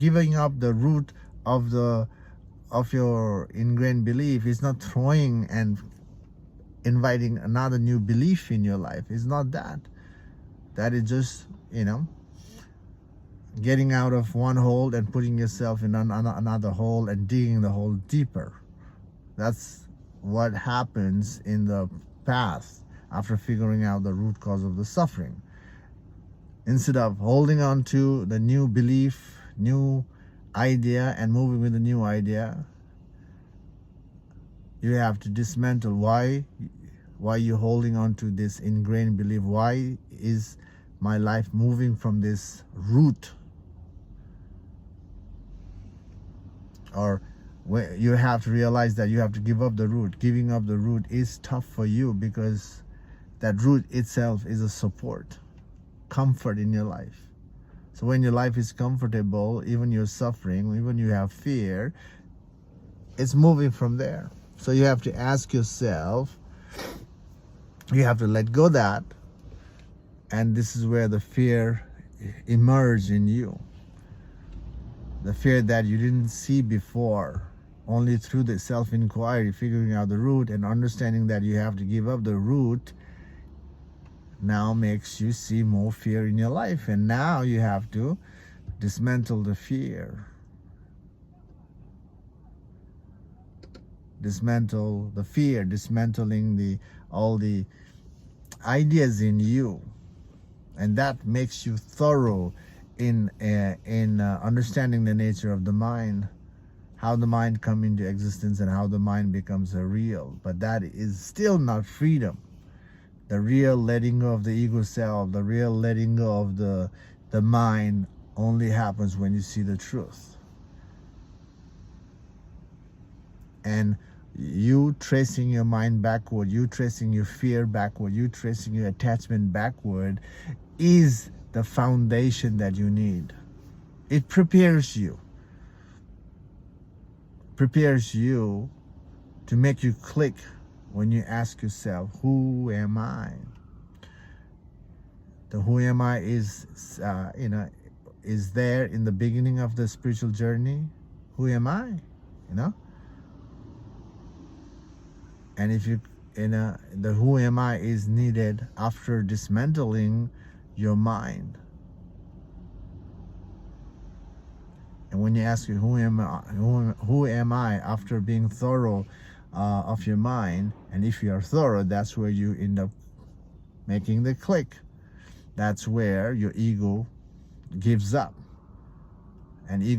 Giving up the root of your ingrained belief is not throwing and inviting another new belief in your life. It's not that. That is just, getting out of one hole and putting yourself in another hole and digging the hole deeper. That's what happens in the past after figuring out the root cause of the suffering. Instead of holding on to the new belief, new idea, and moving with the new idea, you have to dismantle why you're holding on to this ingrained belief. Why is my life moving from this root? Or you have to realize that you have to give up the root. Giving up the root is tough for you because that root itself is a support, comfort in your life. So when your life is comfortable, even you're suffering, even you have fear, it's moving from there. So you have to ask yourself, you have to let go of that, and this is where the fear emerges in you. The fear that you didn't see before. Only through the self-inquiry, figuring out the root and understanding that you have to give up the root now makes you see more fear in your life. And now you have to dismantle the fear. Dismantle the fear, dismantling all the ideas in you. And that makes you thorough in understanding the nature of the mind, how the mind comes into existence and how the mind becomes a real. But that is still not freedom. The real letting go of the ego self, the real letting go of the mind only happens when you see the truth. And you tracing your mind backward, you tracing your fear backward, you tracing your attachment backward is the foundation that you need. It prepares you to make you click when you ask yourself, who am I? The who am I is there in the beginning of the spiritual journey. Who am I? And if the who am I is needed after dismantling your mind. And when you ask you who am I after being thorough of your mind, and if you are thorough, that's where you end up making the click. That's where your ego gives up. And ego